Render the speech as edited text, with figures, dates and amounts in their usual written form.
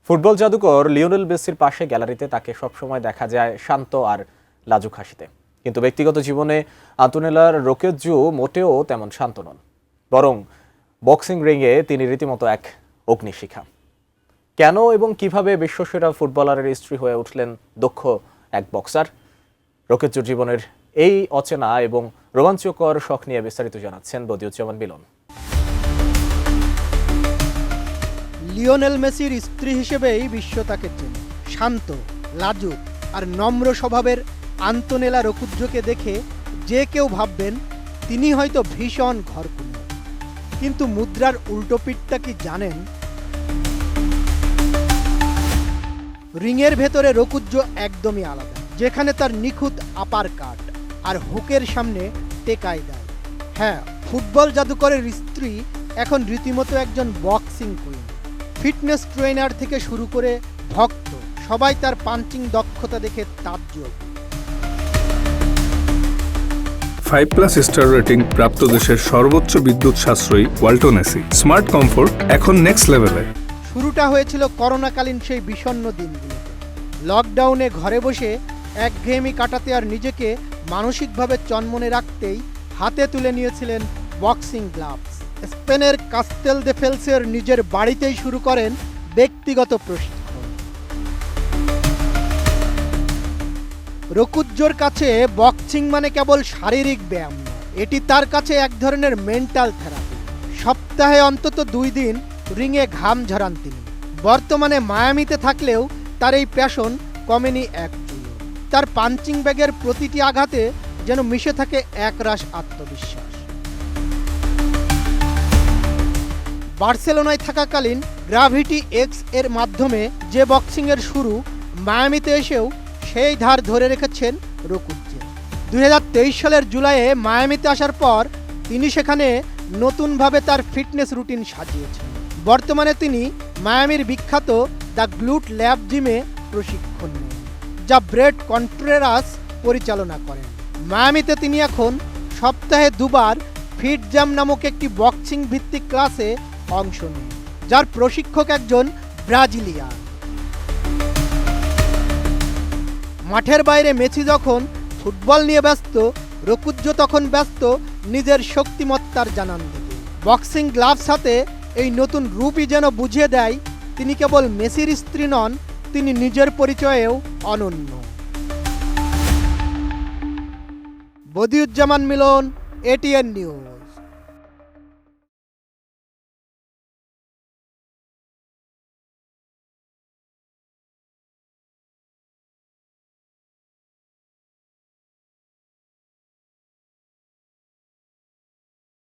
Football জাদুকর Lionel মেসির পাশে গ্যালারিতে তাকে সবসময় দেখা যায় শান্ত আর লাজুক হাসিতে। কিন্তু ব্যক্তিগত জীবনে আন্তোনেলার রোকেজ্জু মোটেও তেমন শান্ত নন, বরং বক্সিং রিংয়ে তিনি রীতিমতো এক অগ্নিশিখা। কেন এবং কিভাবে বিশ্বসেরা ফুটবলারের স্ত্রী হয়ে উঠলেন দক্ষ এক বক্সার? রোকেজ্জুর জীবনের এই অচেনা এবং রোমাঞ্চকর শখ নিয়ে বিস্তারিত জানাচ্ছেন বদিউজ্জামান মিলন। লিওনেল মেসির স্ত্রী হিসেবেই বিশ্ব তাকে চেনে। শান্ত, লাজুক আর নম্র স্বভাবের আন্তোনেলা রোকুজ্জোকে দেখে যে কেউ ভাববেন তিনি হয়তো ভীষণ ঘরকুনো। কিন্তু মুদ্রার উল্টো পিঠটা কি জানেন? রিংয়ের ভেতরে রোকুজ্জো একদমই আলাদা, যেখানে তার নিখুঁত আপার কাট আর হুকের সামনে টেকাই দেয়। হ্যাঁ, ফুটবল জাদুকরের স্ত্রী এখন রীতিমতো একজন বক্সিং কুইন। ফিটনেস ট্রেনার থেকে শুরু করে ভক্ত সবাই তার পাঞ্চিং দক্ষতা দেখে তাজ্জব। 5+ স্টার রেটিং প্রাপ্ত দেশের সর্বোচ্চ বিদ্যুৎ সাশ্রয়ী ওয়ালটন এসি স্মার্ট কমফোর্ট এখন নেক্সট লেভেলে। শুরুটা হয়েছিল করোনাকালীন সেই বিষণ্ণ দিনগুলোতে। লকডাউনে ঘরে বসে একঘেয়েমি কাটাতে আর নিজেকে মানসিকভাবে চনমনে রাখতেই হাতে তুলে নিয়েছিলেন বক্সিং গ্লাভস। স্পেনের কাস্তেল দে ফেলসের নিজের বাড়িতেই শুরু করেন ব্যক্তিগত প্রশিক্ষণ। রোকুজ্জোর কাছে বক্সিং মানে কেবল শারীরিক ব্যায়াম নয়, এটি তার কাছে এক ধরনের মেন্টাল থেরাপি। সপ্তাহে অন্তত 2 দিন রিংয়ে ঘাম ঝরান তিনি। বর্তমানে মায়ামিতে থাকলেও তার এই প্যাশন কমেনি এক চুলো। তার পাঞ্চিং ব্যাগের প্রতিটি আঘাতে যেন মিশে থাকে একরাশ আত্মবিশ্বাস। বার্সেলোনায় থাকাকালীন গ্রাভিটি এক্স এর মাধ্যমে যে বক্সিংয়ের শুরু, মায়ামিতে এসেও সেই ধার ধরে রেখেছেন রোকুজ্জো। 2023 সালের জুলাইয়ে মায়ামিতে আসার পর তিনি সেখানে নতুনভাবে তার ফিটনেস রুটিন সাজিয়েছেন। বর্তমানে তিনি মায়ামির বিখ্যাত দ্য গ্লুট ল্যাব জিমে প্রশিক্ষণ নেন, যা ব্রেট কন্ট্রেরাস পরিচালনা করেন। মায়ামিতে তিনি এখন সপ্তাহে 2 বার ফিট জ্যাম নামক একটি বক্সিং ভিত্তিক ক্লাসে অংশ নেন, যার প্রশিক্ষক একজন ব্রাজিলিয়ান। মাঠের বাইরে মেসি যখন ফুটবল নিয়ে ব্যস্ত, রোকুজ্জো তখন ব্যস্ত নিজের শক্তিমত্তার জানান দিতে। বক্সিং গ্লাভস হাতে এই নতুন রূপই যেন বুঝিয়ে দেয় তিনি কেবল মেসির স্ত্রী নন, তিনি নিজের পরিচয়েও অনন্য। বদিউজ্জামান মিলন, ATN নিউজ।